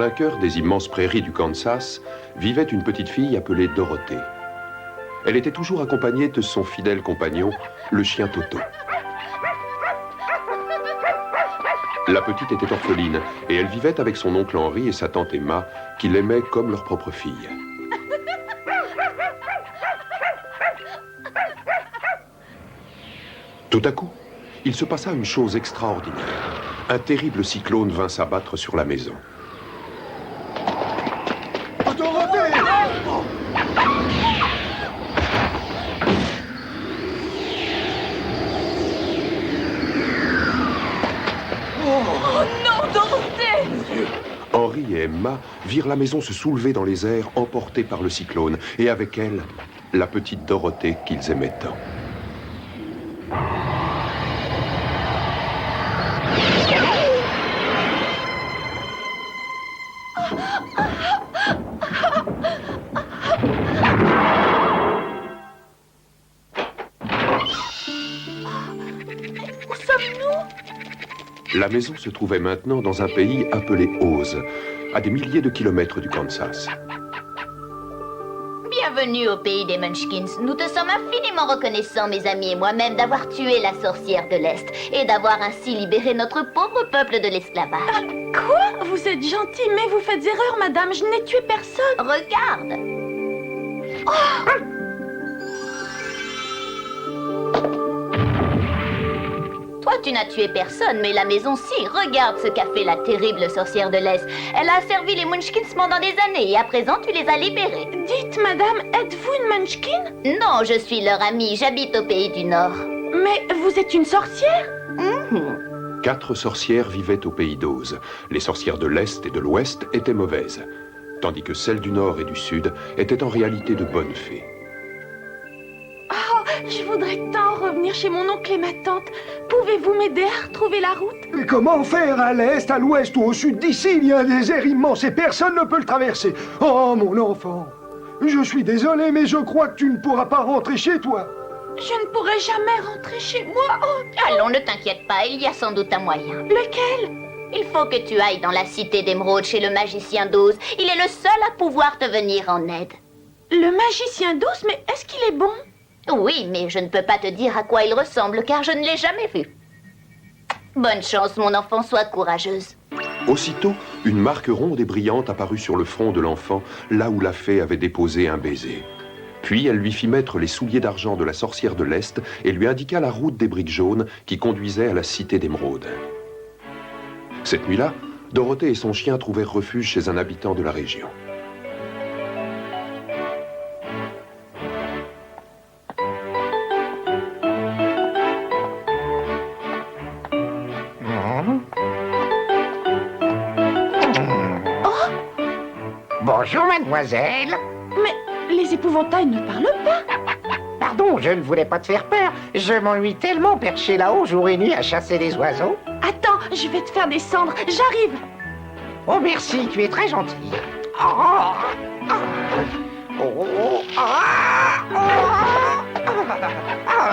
plein cœur des immenses prairies du Kansas, vivait une petite fille appelée Dorothée. Elle était toujours accompagnée de son fidèle compagnon, le chien Toto. La petite était orpheline et elle vivait avec son oncle Henri et sa tante Emma, qui l'aimaient comme leur propre fille. Tout à coup, il se passa une chose extraordinaire. Un terrible cyclone vint s'abattre sur la maison. Henri et Emma virent la maison se soulever dans les airs, emportée par le cyclone, et avec elle, la petite Dorothée qu'ils aimaient tant. Où sommes-nous? La maison se trouvait maintenant dans un pays appelé Oz, à des milliers de kilomètres du Kansas. Bienvenue au pays des Munchkins. Nous te sommes infiniment reconnaissants, mes amis et moi-même, d'avoir tué la sorcière de l'Est et d'avoir ainsi libéré notre pauvre peuple de l'esclavage. Quoi? Vous êtes gentille, mais vous faites erreur, madame. Je n'ai tué personne. Regarde! Toi, tu n'as tué personne, mais la maison si. Regarde ce qu'a fait la terrible sorcière de l'Est. Elle a servi les Munchkins pendant des années et à présent, tu les as libérés. Dites, madame, êtes-vous une Munchkin? Non, je suis leur amie. J'habite au pays du Nord. Mais vous êtes une sorcière? 4 sorcières vivaient au pays d'Oz. Les sorcières de l'Est et de l'Ouest étaient mauvaises, tandis que celles du Nord et du Sud étaient en réalité de bonnes fées. Oh, je voudrais tant revenir chez mon oncle et ma tante. Pouvez-vous m'aider à retrouver la route? Mais comment faire à l'est, à l'ouest ou au sud d'ici? Il y a un désert immense et personne ne peut le traverser. Oh, mon enfant, je suis désolé, mais je crois que tu ne pourras pas rentrer chez toi. Je ne pourrai jamais rentrer chez moi. Oh, Allons, ne t'inquiète pas, il y a sans doute un moyen. lequel? Il faut que tu ailles dans la cité d'Émeraude chez le magicien d'Oz. Il est le seul à pouvoir te venir en aide. Le magicien d'Oz, mais est-ce qu'il est bon? Oui, mais je ne peux pas te dire à quoi il ressemble, car je ne l'ai jamais vu. Bonne chance, mon enfant, sois courageuse. Aussitôt, une marque ronde et brillante apparut sur le front de l'enfant, là où la fée avait déposé un baiser. Puis elle lui fit mettre les souliers d'argent de la sorcière de l'Est et lui indiqua la route des briques jaunes qui conduisait à la cité d'Émeraude. Cette nuit-là, Dorothée et son chien trouvèrent refuge chez un habitant de la région. Bonjour, mademoiselle. Mais les épouvantails ne parlent pas. Pardon, je ne voulais pas te faire peur. Je m'ennuie tellement perché là-haut jour et nuit à chasser des oiseaux. Attends, je vais te faire descendre. J'arrive. Oh, merci, tu es très gentille. Oh,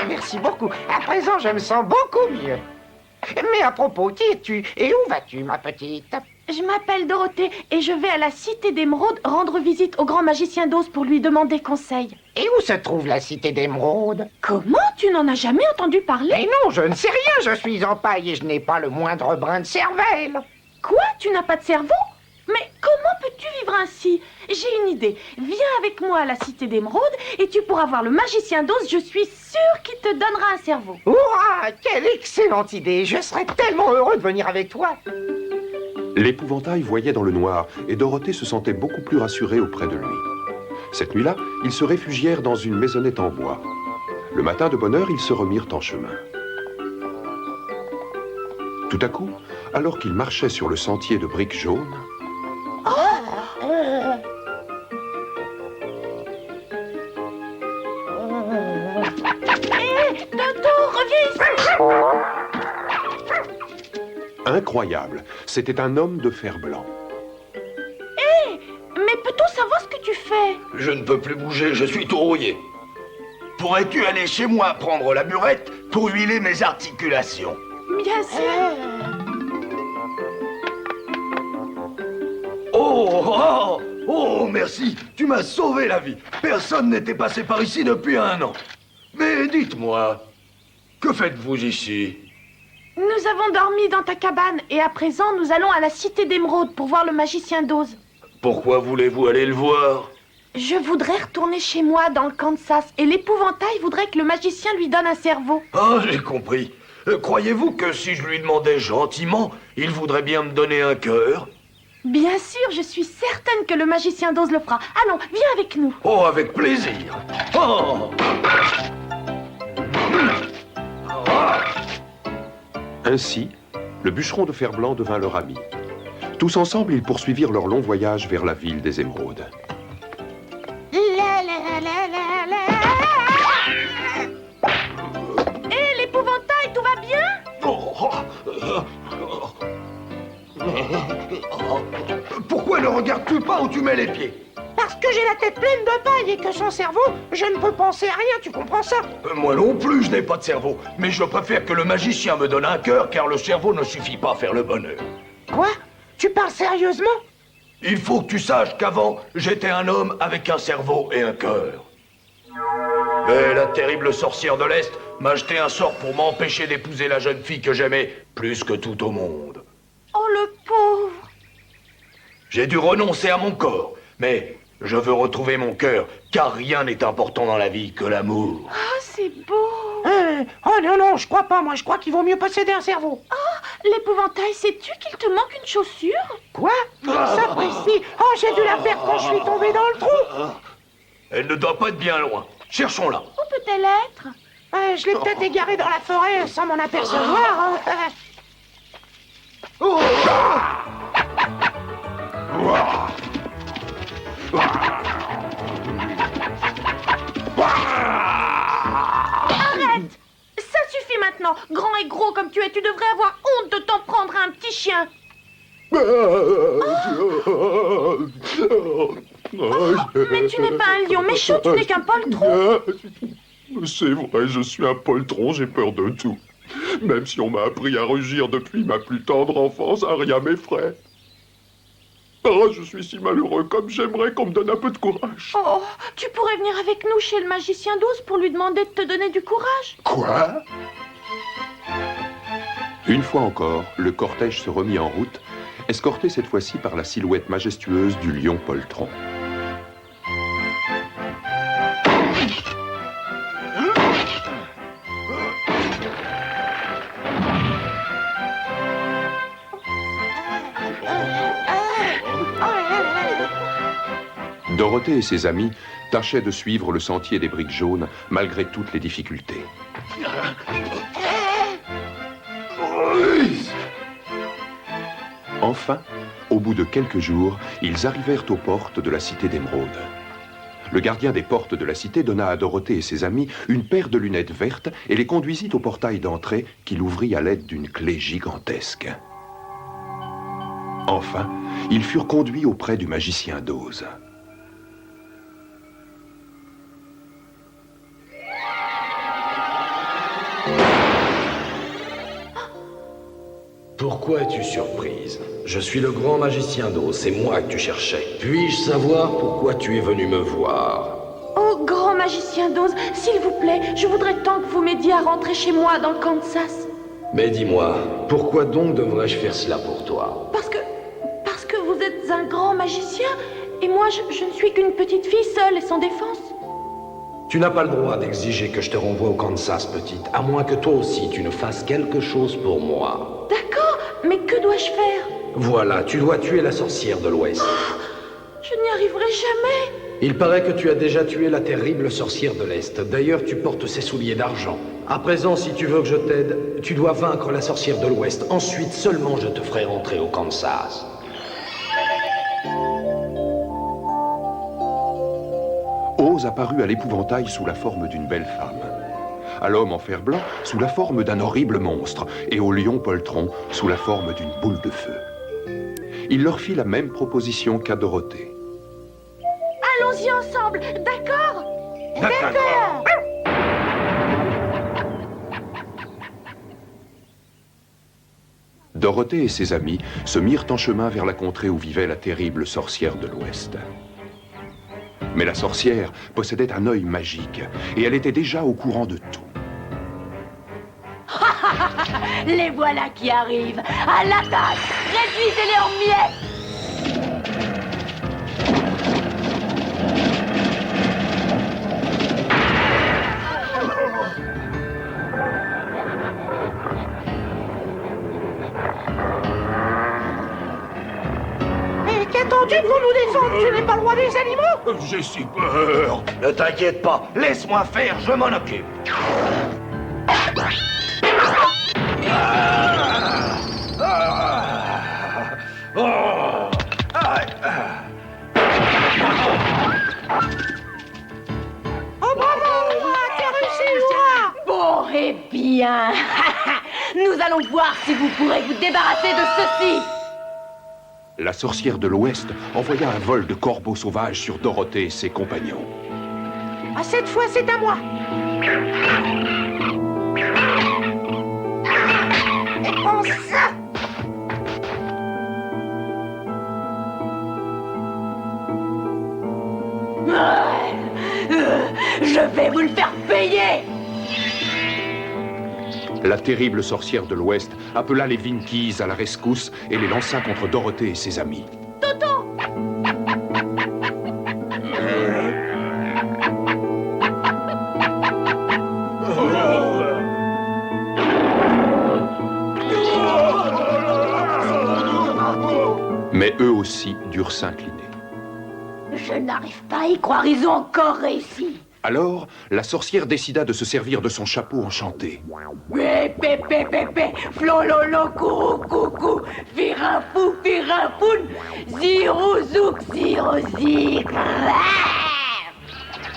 merci beaucoup. À présent, je me sens beaucoup mieux. Mais à propos, qui es-tu et où vas-tu, ma petite? Je m'appelle Dorothée et je vais à la cité d'Émeraude rendre visite au grand magicien d'Oz pour lui demander conseil. Et où se trouve la cité d'Émeraude? Comment? Tu n'en as jamais entendu parler? Mais non, je ne sais rien, je suis en paille et je n'ai pas le moindre brin de cervelle. Quoi? Tu n'as pas de cerveau? Mais comment peux-tu vivre ainsi? J'ai une idée. Viens avec moi à la cité d'Émeraude et tu pourras voir le magicien d'Oz. Je suis sûre qu'il te donnera un cerveau. Hurrah! Quelle excellente idée! Je serais tellement heureux de venir avec toi. L'épouvantail voyait dans le noir et Dorothée se sentait beaucoup plus rassurée auprès de lui. Cette nuit-là, ils se réfugièrent dans une maisonnette en bois. Le matin de bonne heure, ils se remirent en chemin. Tout à coup, alors qu'ils marchaient sur le sentier de briques jaunes, Toto, reviens ici! incroyable, c'était un homme de fer blanc. Mais peut-on savoir ce que tu fais? Je ne peux plus bouger, je suis tout rouillé. Pourrais-tu aller chez moi prendre la burette pour huiler mes articulations? Bien sûr. Oh, merci, tu m'as sauvé la vie. Personne n'était passé par ici depuis 1 an. Mais dites-moi, que faites-vous ici? Nous avons dormi dans ta cabane et à présent nous allons à la cité d'Émeraude pour voir le magicien d'Oz. Pourquoi voulez-vous aller le voir? Je voudrais retourner chez moi dans le Kansas et l'épouvantail voudrait que le magicien lui donne un cerveau. Ah, j'ai compris. Croyez-vous que si je lui demandais gentiment, il voudrait bien me donner un cœur? Bien sûr, je suis certaine que le magicien d'Oz le fera. Allons, viens avec nous. Oh, avec plaisir. Oh! Ainsi, le bûcheron de fer-blanc devint leur ami. Tous ensemble, ils poursuivirent leur long voyage vers la ville des émeraudes. Hé, l'épouvantail, tout va bien? Pourquoi ne regardes-tu pas où tu mets les pieds? Parce que j'ai la tête pleine de paille et que sans cerveau, je ne peux penser à rien, tu comprends ça? Moi non plus, je n'ai pas de cerveau. Mais je préfère que le magicien me donne un cœur, car le cerveau ne suffit pas à faire le bonheur. Quoi? Tu parles sérieusement? Il faut que tu saches qu'avant, j'étais un homme avec un cerveau et un cœur. Mais la terrible sorcière de l'Est m'a jeté un sort pour m'empêcher d'épouser la jeune fille que j'aimais plus que tout au monde. Oh, le pauvre. J'ai dû renoncer à mon corps, mais je veux retrouver mon cœur, car rien n'est important dans la vie que l'amour. Oh, c'est beau. Oh non, je crois pas, moi je crois qu'il vaut mieux posséder un cerveau. Oh, l'épouvantail, sais-tu qu'il te manque une chaussure? Quoi? Sapristi! Oh, j'ai dû la perdre quand je suis tombé dans le trou. Elle ne doit pas être bien loin. Cherchons-la. Où peut-elle être? Je l'ai peut-être égarée dans la forêt sans m'en apercevoir. Arrête! Ça suffit maintenant. Grand et gros comme tu es, tu devrais avoir honte de t'en prendre à un petit chien. Mais tu n'es pas un lion méchant, tu n'es qu'un poltron. C'est vrai, je suis un poltron, j'ai peur de tout. Même si on m'a appris à rugir depuis ma plus tendre enfance, rien m'effraie. Oh, je suis si malheureux, comme j'aimerais qu'on me donne un peu de courage. Oh, tu pourrais venir avec nous chez le magicien d'Oz pour lui demander de te donner du courage. Quoi? Une fois encore, le cortège se remit en route, escorté cette fois-ci par la silhouette majestueuse du lion poltron. Dorothée et ses amis tâchaient de suivre le sentier des briques jaunes malgré toutes les difficultés. Enfin, au bout de quelques jours, ils arrivèrent aux portes de la cité d'Émeraude. Le gardien des portes de la cité donna à Dorothée et ses amis une paire de lunettes vertes et les conduisit au portail d'entrée qu'il ouvrit à l'aide d'une clé gigantesque. Enfin, ils furent conduits auprès du magicien d'Oz. Pourquoi es-tu surprise? Je suis le grand magicien d'Oz, c'est moi que tu cherchais. Puis-je savoir pourquoi tu es venu me voir? Oh, grand magicien d'Oz, s'il vous plaît, je voudrais tant que vous m'aidiez à rentrer chez moi dans le Kansas. Mais dis-moi, pourquoi donc devrais-je faire cela pour toi? Parce que vous êtes un grand magicien et moi je ne suis qu'une petite fille seule et sans défense. Tu n'as pas le droit d'exiger que je te renvoie au Kansas, petite, à moins que toi aussi tu ne fasses quelque chose pour moi. D'accord, mais que dois-je faire? Voilà, tu dois tuer la sorcière de l'Ouest. Je n'y arriverai jamais. Il paraît que tu as déjà tué la terrible sorcière de l'Est. D'ailleurs, tu portes ses souliers d'argent. À présent, si tu veux que je t'aide, tu dois vaincre la sorcière de l'Ouest. Ensuite, seulement je te ferai rentrer au Kansas. Oz apparut à l'épouvantail sous la forme d'une belle femme, à l'homme en fer blanc sous la forme d'un horrible monstre, et au lion poltron sous la forme d'une boule de feu. Il leur fit la même proposition qu'à Dorothée. Allons-y ensemble, d'accord? D'accord. Dorothée et ses amis se mirent en chemin vers la contrée où vivait la terrible sorcière de l'Ouest. Mais la sorcière possédait un œil magique et elle était déjà au courant de tout. Les voilà qui arrivent. À l'attaque! Réduisez-les en miettes! Mais qu'attends-tu pour nous défendre? Tu n'es pas le roi des animaux? J'ai si peur. Ne t'inquiète pas, laisse-moi faire, je m'en occupe. Oh bravo, roi, t'as réussi, roi! Bon, eh bien, nous allons voir si vous pourrez vous débarrasser de ceci. La sorcière de l'Ouest envoya un vol de corbeaux sauvages sur Dorothée et ses compagnons. Ah, cette fois, c'est à moi. Et prends ça! Je vais vous le faire payer. La terrible sorcière de l'Ouest appela les Winkies à la rescousse et les lança contre Dorothée et ses amis. Toto! Mais eux aussi durent s'incliner. Je n'arrive pas à y croire, ils ont encore réussi. Alors, la sorcière décida de se servir de son chapeau enchanté. Pépé, flololo, courou, coucou, firinfou, firinfoun, zirou, zouk, ziro, zik.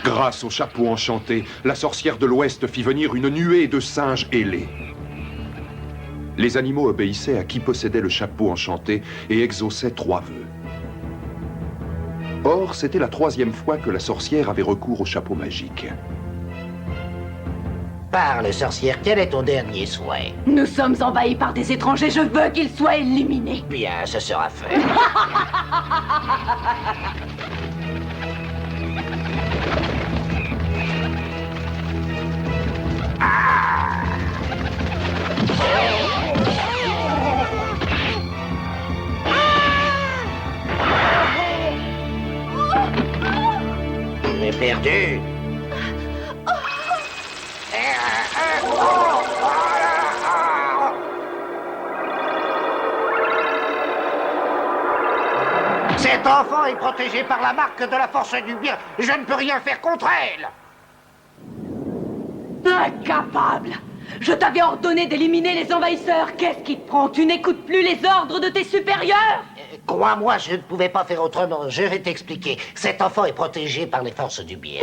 Grâce au chapeau enchanté, la sorcière de l'Ouest fit venir une nuée de singes ailés. Les animaux obéissaient à qui possédait le chapeau enchanté et exauçaient 3 vœux. Or, c'était la 3e fois que la sorcière avait recours au chapeau magique. Parle, sorcière, quel est ton dernier souhait? Nous sommes envahis par des étrangers, je veux qu'ils soient éliminés. Bien, ce sera fait. Tu es perdu. Cet enfant est protégé par la marque de la force du bien. Je ne peux rien faire contre elle. Incapable! Je t'avais ordonné d'éliminer les envahisseurs. Qu'est-ce qui te prend? Tu n'écoutes plus les ordres de tes supérieurs? Crois-moi, je ne pouvais pas faire autrement. Je vais t'expliquer. Cet enfant est protégé par les forces du bien.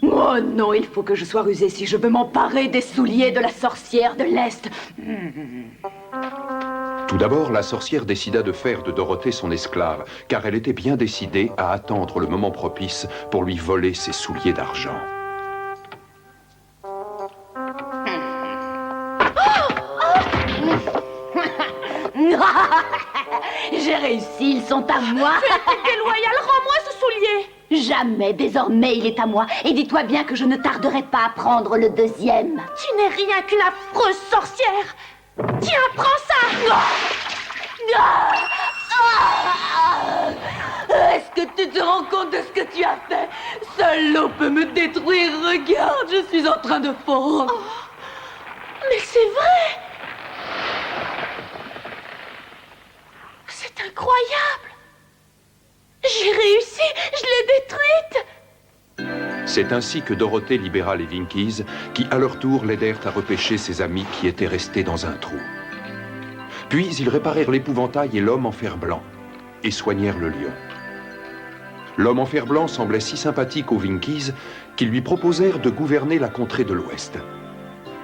Oh non, il faut que je sois rusé si je veux m'emparer des souliers de la sorcière de l'Est. Tout d'abord, la sorcière décida de faire de Dorothée son esclave, car elle était bien décidée à attendre le moment propice pour lui voler ses souliers d'argent. J'ai réussi, ils sont à moi. Tu es déloyal, rends-moi ce soulier. Jamais, désormais il est à moi. Et dis-toi bien que je ne tarderai pas à prendre le 2e. Tu n'es rien qu'une affreuse sorcière. Tiens, prends ça. Est-ce que tu te rends compte de ce que tu as fait? Seul l'eau peut me détruire. Regarde, je suis en train de fondre. Oh, mais c'est vrai. C'est incroyable. J'ai réussi, je l'ai détruite. C'est ainsi que Dorothée libéra les Winkies, qui à leur tour l'aidèrent à repêcher ses amis qui étaient restés dans un trou. Puis ils réparèrent l'épouvantail et l'homme en fer blanc, et soignèrent le lion. L'homme en fer blanc semblait si sympathique aux Winkies qu'ils lui proposèrent de gouverner la contrée de l'Ouest.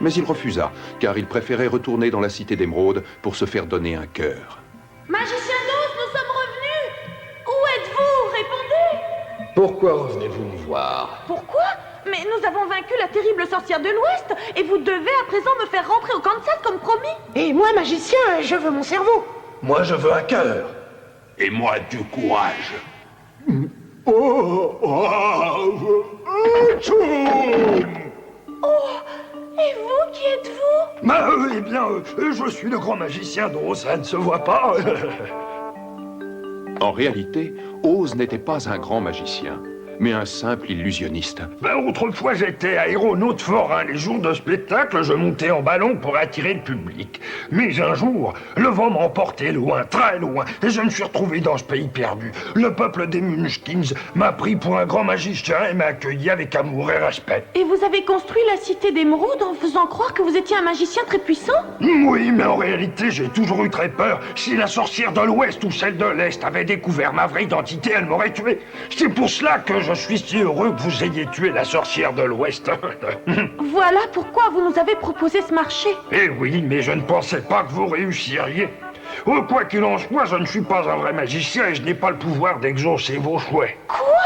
Mais il refusa, car il préférait retourner dans la cité d'Émeraude pour se faire donner un cœur. Magicien d'Oz, nous sommes revenus. Où êtes-vous? Répondez. Pourquoi revenez-vous me voir? Pourquoi? Mais nous avons vaincu la terrible sorcière de l'Ouest et vous devez à présent me faire rentrer au Kansas comme promis. Et moi, magicien, je veux mon cerveau. Moi, je veux un cœur. Et moi, du courage. Et vous, qui êtes-vous? Eh bien, je suis le grand magicien dont ça ne se voit pas. En réalité, Oz n'était pas un grand magicien, mais un simple illusionniste. Autrefois, j'étais aéronaute forain. Les jours de spectacle, je montais en ballon pour attirer le public. Mais un jour, le vent m'a emporté loin, très loin, et je me suis retrouvé dans ce pays perdu. Le peuple des Munchkins m'a pris pour un grand magicien et m'a accueilli avec amour et respect. Et vous avez construit la cité d'Émeraude en faisant croire que vous étiez un magicien très puissant? Oui, mais en réalité, j'ai toujours eu très peur. Si la sorcière de l'Ouest ou celle de l'Est avait découvert ma vraie identité, elle m'aurait tué. C'est pour cela que je suis si heureux que vous ayez tué la sorcière de l'Ouest. Voilà pourquoi vous nous avez proposé ce marché. Eh oui, mais je ne pensais pas que vous réussiriez. Quoi qu'il en soit, je ne suis pas un vrai magicien et je n'ai pas le pouvoir d'exaucer vos souhaits. Quoi?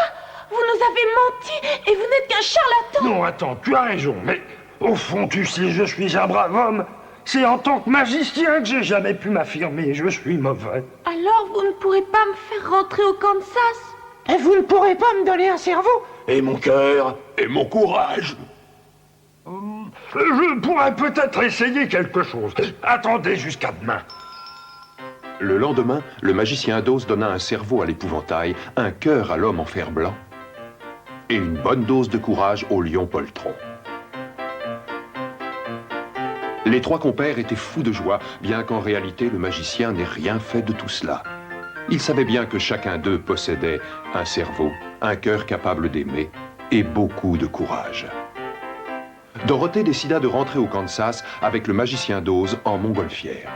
Vous nous avez menti et vous n'êtes qu'un charlatan. Non, attends, tu as raison, mais au fond, tu sais, je suis un brave homme. C'est en tant que magicien que j'ai jamais pu m'affirmer. Je suis mauvais. Alors vous ne pourrez pas me faire rentrer au Kansas? Et vous ne pourrez pas me donner un cerveau? Et mon cœur. Et mon courage. Je pourrais peut-être essayer quelque chose. Attendez jusqu'à demain. Le lendemain, le magicien d'Oz donna un cerveau à l'épouvantail, un cœur à l'homme en fer blanc et une bonne dose de courage au lion poltron. Les trois compères étaient fous de joie, bien qu'en réalité le magicien n'ait rien fait de tout cela. Ils savaient bien que chacun d'eux possédait un cerveau, un cœur capable d'aimer et beaucoup de courage. Dorothée décida de rentrer au Kansas avec le magicien d'Oz en montgolfière.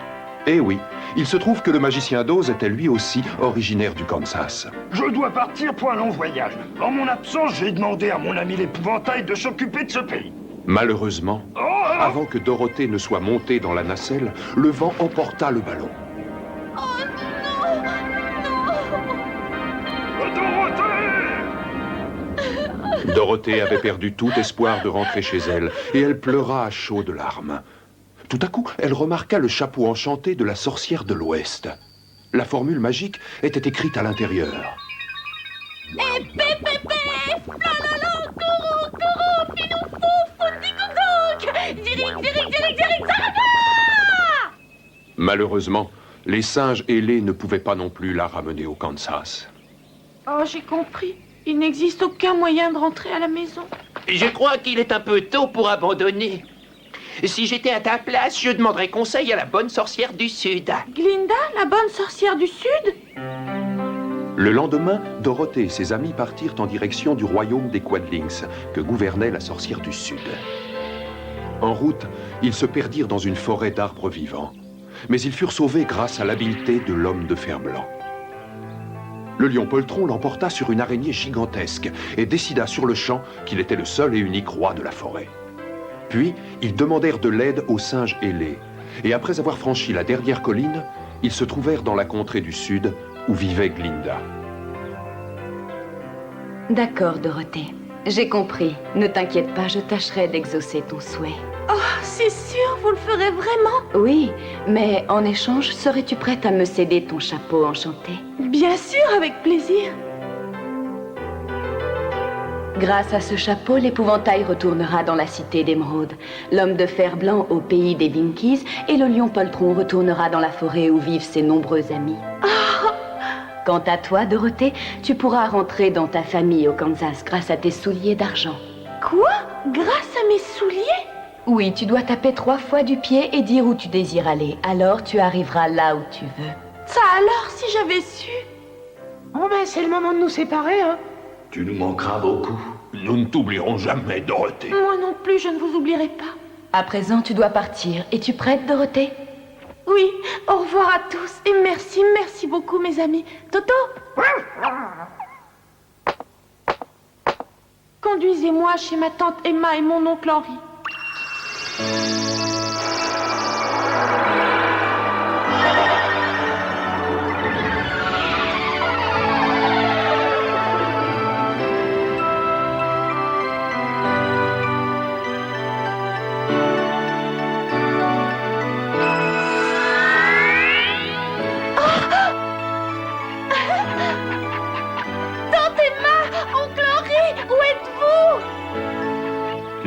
Eh oui, il se trouve que le magicien d'Oz était lui aussi originaire du Kansas. Je dois partir pour un long voyage. En mon absence, j'ai demandé à mon ami l'épouvantail de s'occuper de ce pays. Malheureusement, avant que Dorothée ne soit montée dans la nacelle, le vent emporta le ballon. Dorothée avait perdu tout espoir de rentrer chez elle, et elle pleura à chaudes larmes. Tout à coup, elle remarqua le chapeau enchanté de la sorcière de l'Ouest. La formule magique était écrite à l'intérieur. Malheureusement, les singes ailés ne pouvaient pas non plus la ramener au Kansas. Oh, j'ai compris. Il n'existe aucun moyen de rentrer à la maison. Je crois qu'il est un peu tôt pour abandonner. Si j'étais à ta place, je demanderais conseil à la bonne sorcière du Sud. Glinda, la bonne sorcière du Sud? Le lendemain, Dorothée et ses amis partirent en direction du royaume des Quadlings, que gouvernait la sorcière du Sud. En route, ils se perdirent dans une forêt d'arbres vivants. Mais ils furent sauvés grâce à l'habileté de l'homme de fer blanc. Le lion poltron l'emporta sur une araignée gigantesque et décida sur le champ qu'il était le seul et unique roi de la forêt. Puis, ils demandèrent de l'aide aux singes ailés. Et après avoir franchi la dernière colline, ils se trouvèrent dans la contrée du Sud où vivait Glinda. D'accord, Dorothée. J'ai compris. Ne t'inquiète pas, je tâcherai d'exaucer ton souhait. Oh, c'est sûr, vous le ferez vraiment? Oui, mais en échange, serais-tu prête à me céder ton chapeau enchanté? Bien sûr, avec plaisir. Grâce à ce chapeau, l'épouvantail retournera dans la cité d'Émeraude, l'homme de fer blanc au pays des Binkies et le lion poltron retournera dans la forêt où vivent ses nombreux amis. Oh. Quant à toi, Dorothée, tu pourras rentrer dans ta famille au Kansas grâce à tes souliers d'argent. Quoi? Grâce à mes souliers? Oui, tu dois taper 3 fois du pied et dire où tu désires aller. Alors tu arriveras là où tu veux. Ça alors, si j'avais su. Oh ben, c'est le moment de nous séparer, hein. Tu nous manqueras beaucoup. Nous ne t'oublierons jamais, Dorothée. Moi non plus, je ne vous oublierai pas. À présent, tu dois partir. Es-tu prête, Dorothée? Oui, au revoir à tous. Et merci beaucoup, mes amis. Toto? Conduisez-moi chez ma tante Emma et mon oncle Henri.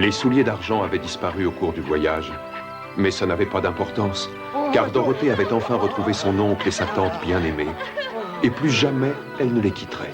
Les souliers d'argent avaient disparu au cours du voyage, mais ça n'avait pas d'importance, car Dorothée avait enfin retrouvé son oncle et sa tante bien-aimée, et plus jamais elle ne les quitterait.